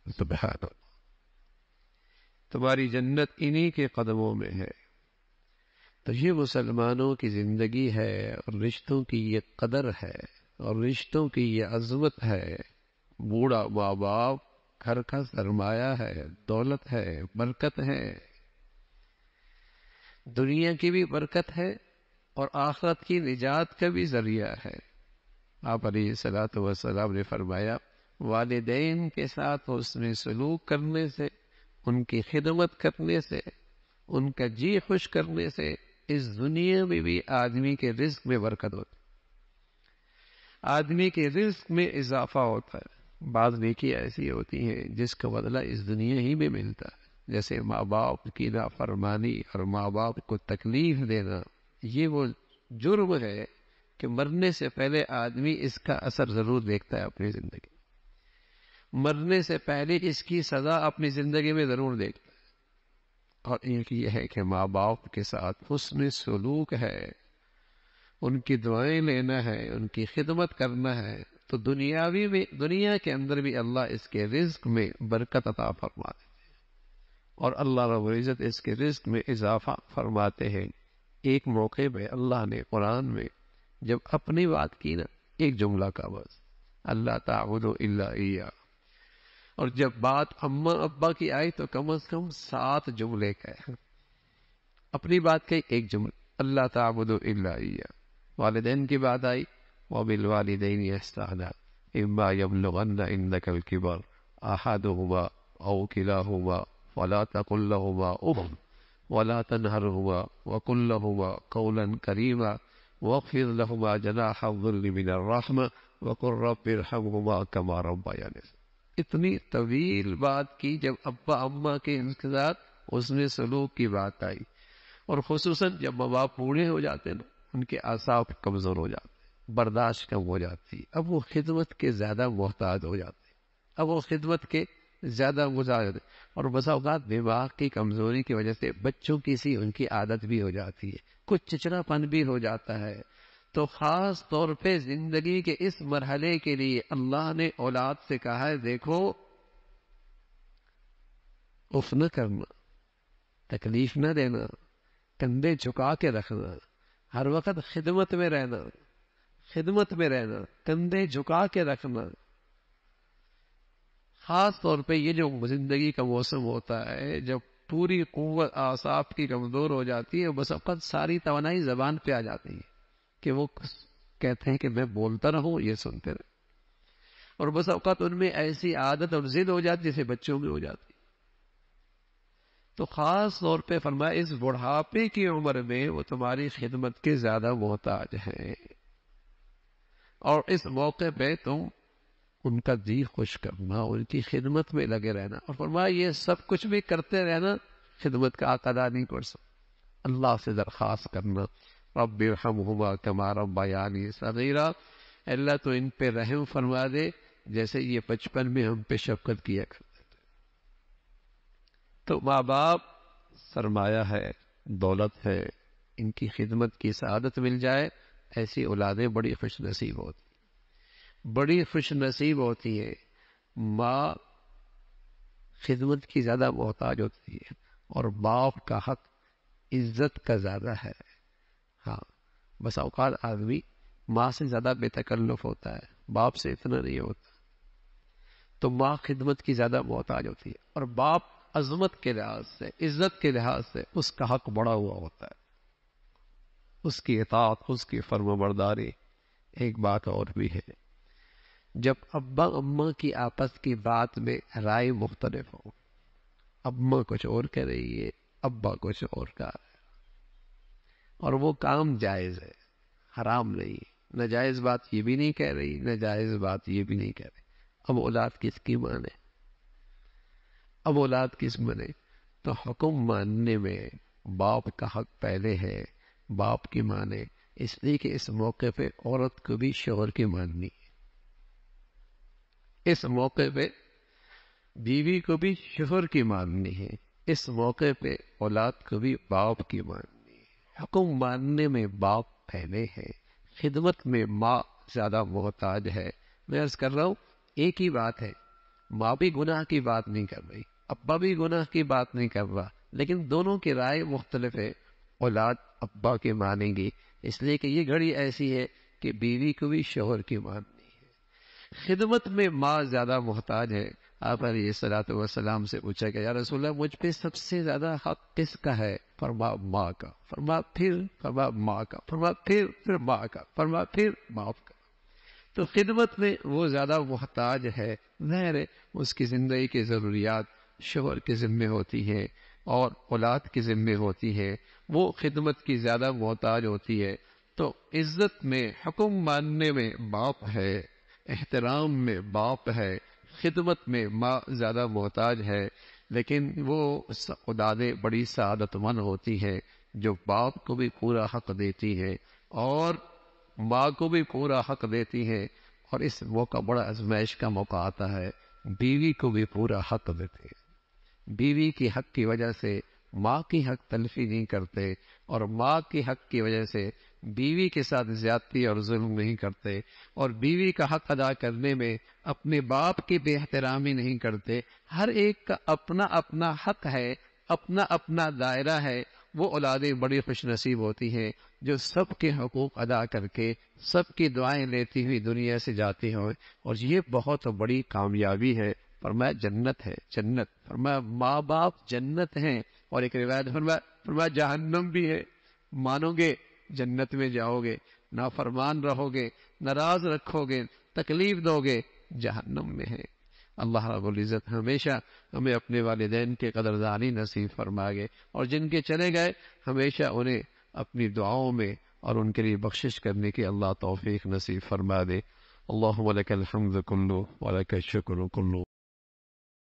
سبحان اللہ، تمہاری جنت انہی کے قدموں میں ہے۔ تو یہ مسلمانوں کی زندگی ہے، اور رشتوں کی یہ قدر ہے، اور رشتوں کی یہ عظمت ہے۔ بوڑھا ماں باپ گھر کا سرمایہ ہے، دولت ہے، برکت ہے، دنیا کی بھی برکت ہے اور آخرت کی نجات کا بھی ذریعہ ہے۔ آپ علیہ الصلوۃ والسلام نے فرمایا، والدین کے ساتھ حسن سلوک کرنے سے، ان کی خدمت کرنے سے، ان کا جی خوش کرنے سے اس دنیا میں بھی آدمی کے رزق میں برکت ہوتی ہے، آدمی کے رزق میں اضافہ ہوتا ہے۔ بعض نیکی ایسی ہوتی ہیں جس کا بدلہ اس دنیا ہی میں ملتا ہے، جیسے ماں باپ کی نافرمانی اور ماں باپ کو تکلیف دینا، یہ وہ جرم ہے کہ مرنے سے پہلے آدمی اس کا اثر ضرور دیکھتا ہے اپنی زندگی، مرنے سے پہلے اس کی سزا اپنی زندگی میں ضرور دیکھتا ہے۔ اور ایک یہ ہے کہ ماں باپ کے ساتھ حسن سلوک ہے، ان کی دعائیں لینا ہے، ان کی خدمت کرنا ہے، تو دنیا کے اندر بھی اللہ اس کے رزق میں برکت عطا فرماتے ہیں، اور اللہ رب العزت اس کے رزق میں اضافہ فرماتے ہیں۔ ایک موقع پہ اللہ نے قرآن میں جب اپنی بات کی نا، ایک جملہ کا بس، اللہ تعبدوا الا ایہ، اور جب بات اماں ابا کی آئی تو کم از کم 7 جملے کہے۔ اپنی بات کہی ایک جملہ، اللہ تعبدوا الا ایہ، والدین کی بات آئی، وبالوالدین احسانا اما یبلغن عندک الکبر احدهما او کلاهما فلا تقل لهما اف ولا تنهرهما وقل لهما قولا کریما واخفض لهما جناح الذل من الرحمة وقل رب ارحمهما كما ربياني صغيرا۔ اتنی طویل بات کی جب ابا اماں کے ساتھ اس نے سلوک کی بات آئی، اور خصوصاً جب ماں باپ بوڑھے ہو جاتے ہیں، ان کے اعصاب کمزور ہو جاتے ہیں، برداشت کم ہو جاتی، اب وہ خدمت کے زیادہ محتاج ہو جاتے ہیں، اب وہ خدمت کے زیادہ محتاج ہوتے ہیں، اور بسا اوقات دماغ کی کمزوری کی وجہ سے بچوں کی سی ان کی عادت بھی ہو جاتی ہے، کچھ چچڑا پن بھی ہو جاتا ہے۔ تو خاص طور پہ زندگی کے اس مرحلے کے لیے اللہ نے اولاد سے کہا ہے، دیکھو اف نہ کرنا، تکلیف نہ دینا، کندھے جھکا کے رکھنا، ہر وقت خدمت میں رہنا، خدمت میں رہنا، کندھے جھکا کے رکھنا۔ خاص طور پہ یہ جو زندگی کا موسم ہوتا ہے، جب پوری قوت اعصاب کی کمزور ہو جاتی ہے، بس وقت ساری توانائی زبان پہ آ جاتی ہے کہ وہ کہتے ہیں کہ میں بولتا رہوں، یہ سنتے رہے، اور بس اوقات ان میں ایسی عادت اور ضد ہو جاتی جیسے بچوں میں ہو جاتی۔ تو خاص طور پہ فرمایا اس بڑھاپے کی عمر میں وہ تمہاری خدمت کے زیادہ محتاج ہیں، اور اس موقع پہ تم ان کا جی خوش کرنا، ان کی خدمت میں لگے رہنا، اور فرمایا یہ سب کچھ بھی کرتے رہنا، خدمت کا ادا نہیں کر سکتے۔ اللہ سے درخواست کرنا، رب ارحمہما کما ربیانی صغیرا، اللہ تو ان پہ رحم فرما دے جیسے یہ بچپن میں ہم پہ شفقت کیا کرتے تھے۔ تو ماں باپ سرمایہ ہے، دولت ہے، ان کی خدمت کی سعادت مل جائے، ایسی اولادیں بڑی خوش نصیب ہوتی، بڑی خوش نصیب ہوتی ہے۔ ماں خدمت کی زیادہ محتاج ہوتی ہے، اور باپ کا حق عزت کا زیادہ ہے۔ ہاں، بس اوقات آدمی ماں سے زیادہ بے تکلف ہوتا ہے، باپ سے اتنا نہیں ہوتا، تو ماں خدمت کی زیادہ محتاج ہوتی ہے، اور باپ عظمت کے لحاظ سے، عزت کے لحاظ سے اس کا حق بڑا ہوا ہوتا ہے، اس کی اطاعت، اس کی فرما برداری۔ ایک بات اور بھی ہے، جب ابا اماں کی آپس کی بات میں رائے مختلف ہو، اماں کچھ اور کہہ رہی ہے، ابا کچھ اور کہہ رہا ہے، اور وہ کام جائز ہے، حرام نہیں، ناجائز بات یہ بھی نہیں کہہ رہی، ناجائز بات یہ بھی نہیں کہہ رہی، اب اولاد کس کی مانے؟ اب اولاد کس مانے؟ تو حکم ماننے میں باپ کا حق پہلے ہے، باپ کی مانے، اس لیے کہ اس موقع پہ عورت کو بھی شوہر کی ماننی ہے، اس موقع پہ بیوی کو بھی شوہر کی ماننی ہے، اس موقع پہ اولاد کو بھی باپ کی ماننی ہے۔ حکم ماننے میں باپ پہلے ہے، خدمت میں ماں زیادہ محتاج ہے۔ میں عرض کر رہا ہوں ایک ہی بات ہے، ماں بھی گناہ کی بات نہیں کر رہی، ابا بھی گناہ کی بات نہیں کر رہا، لیکن دونوں کی رائے مختلف ہے۔ اولاد ابا کی مانیں گی، اس لیے کہ یہ گھڑی ایسی ہے کہ بیوی کو بھی شوہر کی ماننی ہے۔ خدمت میں ماں زیادہ محتاج ہے۔ آپ علیہ الصلوۃ والسلام سے پوچھا کہ یا رسول اللہ مجھ پہ سب سے زیادہ حق کس کا ہے؟ فرما ماں کا، فرما ماں کا، فرما پھر ماں کا، فرما پھر باپ کا۔ تو خدمت میں وہ زیادہ محتاج ہے۔ ظاہر ہے اس کی زندگی کی ضروریات شوہر کے ذمے ہوتی ہے اور اولاد کے ذمے ہوتی ہے، وہ خدمت کی زیادہ محتاج ہوتی ہے۔ تو عزت میں، حکم ماننے میں باپ ہے، احترام میں باپ ہے، خدمت میں ماں زیادہ محتاج ہے، لیکن وہ اولادیں بڑی سعادت مند ہوتی ہے جو باپ کو بھی پورا حق دیتی ہے اور ماں کو بھی پورا حق دیتی ہے، اور اس موقع بڑا آزمائش کا موقع آتا ہے، بیوی کو بھی پورا حق دیتے ہیں۔ بیوی کی حق کی وجہ سے ماں کی حق تلفی نہیں کرتے، اور ماں کی حق کی وجہ سے بیوی کے ساتھ زیادتی اور ظلم نہیں کرتے، اور بیوی کا حق ادا کرنے میں اپنے باپ کی بے احترامی نہیں کرتے۔ ہر ایک کا اپنا اپنا حق ہے، اپنا اپنا دائرہ ہے۔ وہ اولادیں بڑی خوش نصیب ہوتی ہیں جو سب کے حقوق ادا کر کے سب کی دعائیں لیتی ہوئی دنیا سے جاتی ہوں، اور یہ بہت بڑی کامیابی ہے۔ فرمایا جنت ہے، جنت، فرمایا ماں باپ جنت ہیں، اور ایک روایت فرمایا جہنم بھی ہے۔ مانو گے جنت میں جاؤ گے، نافرمان رہو گے، ناراض رکھو گے، تکلیف دو گے، جہنم میں ہے۔ اللہ رب العزت ہمیشہ ہمیں اپنے والدین کے قدردانی نصیب فرمائے، اور جن کے چلے گئے ہمیشہ انہیں اپنی دعاؤں میں اور ان کے لیے بخشش کرنے کی اللہ توفیق نصیب فرما دے۔ اللہم لک الحمد کلو ولک الشکر کلو۔